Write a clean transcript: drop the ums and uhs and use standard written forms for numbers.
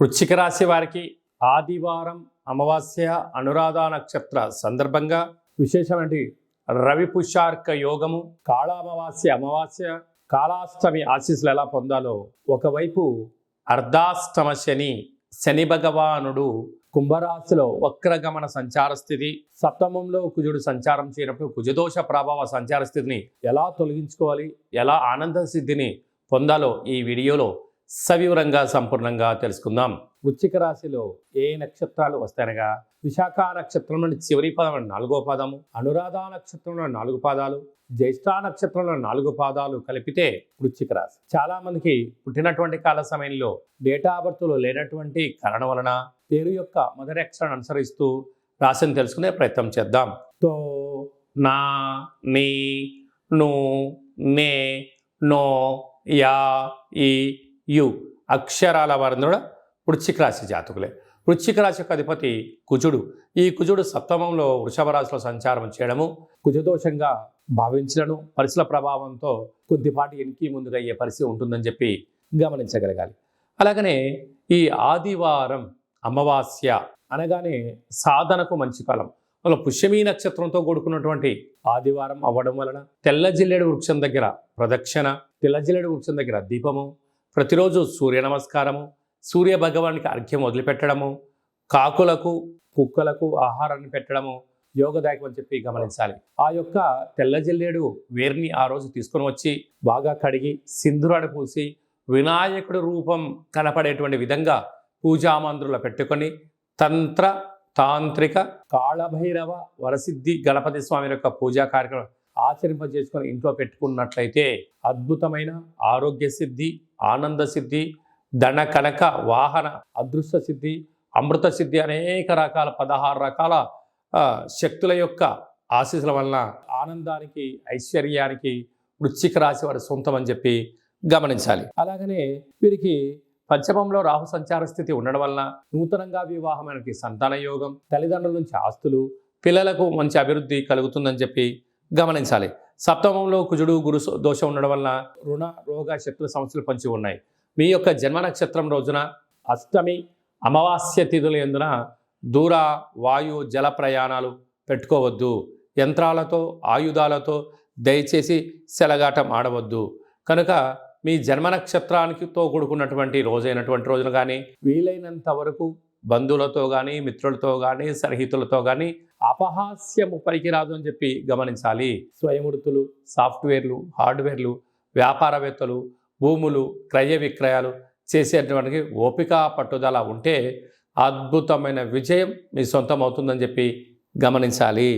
వృశ్చిక రాశి వారికి ఆదివారం అమావాస్య అనురాధ నక్షత్ర సందర్భంగా విశేషమైన రవి పుష్యార్క యోగము, కాళామావాస్య అమావాస్య, కాళాష్టమి ఆశీస్సులు ఎలా పొందాలో, ఒకవైపు అర్ధాష్టమ శని, శని భగవానుడు కుంభరాశిలో వక్రగమన సంచార స్థితి, సప్తమంలో కుజుడు సంచారం చేయనప్పుడు కుజదోష ప్రభావ సంచార స్థితిని ఎలా తొలగించుకోవాలి, ఎలా ఆనంద సిద్ధిని పొందాలో ఈ వీడియోలో సవివరంగా సంపూర్ణంగా తెలుసుకుందాం. వృశ్చిక రాశిలో ఏ నక్షత్రాలు వస్తాయనగా, విశాఖ నక్షత్రంలోని చివరి పదం 4వ పాదము, అనురాధ నక్షత్రంలో 4 పాదాలు, జ్యేష్ఠ నక్షత్రంలో 4 పాదాలు కలిపితే వృశ్చిక రాశి. చాలా మందికి పుట్టినటువంటి కాల సమయంలో డేటా ఆఫ్ బర్త్లో లేనటువంటి కారణం వలన పేరు యొక్క మొదటి అక్షరాన్ని అనుసరిస్తూ రాశిని తెలుసుకునే ప్రయత్నం చేద్దాం. తో, నా, నీ, ను, నే, నో, యా, ఈ, యు అక్షరాల వారందరూ వృశ్చిక రాశి జాతకులే. వృశ్చిక రాశి యొక్క అధిపతి కుజుడు. ఈ కుజుడు సప్తమంలో వృషభ రాశిలో సంచారం చేయడము కుజదోషంగా భావించడము, పరిస్థితుల ప్రభావంతో కొద్దిపాటి వెనక్కి ముందుగా అయ్యే పరిస్థితి ఉంటుందని చెప్పి గమనించగలగాలి. అలాగనే ఈ ఆదివారం అమావాస్య అనగానే సాధనకు మంచి కాలం. అలా పుష్యమీ నక్షత్రంతో కూడుకున్నటువంటి ఆదివారం అవ్వడం వలన తెల్ల జిల్లేడు వృక్షం దగ్గర ప్రదక్షిణ, తెల్ల జిల్లేడు వృక్షం దగ్గర దీపము, ప్రతిరోజు సూర్య నమస్కారము, సూర్య భగవానికి అర్ఘ్యం వదిలిపెట్టడము, కాకులకు కుక్కలకు ఆహారాన్ని పెట్టడము యోగదాయకం అని చెప్పి గమనించాలి. ఆ యొక్క తెల్ల జిల్లేడు వేర్ని ఆ రోజు తీసుకొని వచ్చి బాగా కడిగి సింధూరాన్ని పూసి వినాయకుడి రూపం కనపడేటువంటి విధంగా పూజామందులో పెట్టుకొని తంత్ర తాంత్రిక కాళభైరవ వరసిద్ధి గణపతి స్వామి యొక్క పూజా కార్యక్రమం ఆచరింపజేసుకొని ఇంట్లో పెట్టుకున్నట్లయితే అద్భుతమైన ఆరోగ్య సిద్ధి, ఆనంద సిద్ధి, ధన కనక వాహన అదృష్ట సిద్ధి, అమృత సిద్ధి, అనేక రకాల 16 రకాల శక్తుల యొక్క ఆశీస్సుల వలన ఆనందానికి, ఐశ్వర్యానికి వృశ్చిక రాశి వారి సొంతం అని చెప్పి గమనించాలి. అలాగనే వీరికి పంచమంలో రాహు సంచార స్థితి ఉండడం వలన నూతనంగా వివాహమైన సంతాన యోగం, తల్లిదండ్రుల నుంచి ఆస్తులు, పిల్లలకు మంచి అభివృద్ధి కలుగుతుందని చెప్పి గమనించాలి. సప్తమంలో కుజుడు గురు దోషం ఉండడం వలన రుణ రోగ శత్రు సమస్యలు పంచి ఉన్నాయి. మీ యొక్క జన్మ నక్షత్రం రోజున అష్టమి అమావాస్య తిథుల యందున దూర వాయు జల ప్రయాణాలు పెట్టుకోవద్దు. యంత్రాలతో ఆయుధాలతో దయచేసి సెలగాటం ఆడవద్దు. కనుక మీ జన్మ నక్షత్రానికితో కూడుకున్నటువంటి రోజైనటువంటి రోజున కానీ వీలైనంత వరకు బంధువులతో కానీ, మిత్రులతో కానీ, సన్నిహితులతో కానీ అపహాస్యము పనికిరాదు అని చెప్పి గమనించాలి. స్వయంవృత్తులు, సాఫ్ట్వేర్లు, హార్డ్వేర్లు, వ్యాపారవేత్తలు, భూములు క్రయ విక్రయాలు చేసేటువంటి ఓపిక పట్టుదల ఉంటే అద్భుతమైన విజయం మీ సొంతం అవుతుందని చెప్పి గమనించాలి.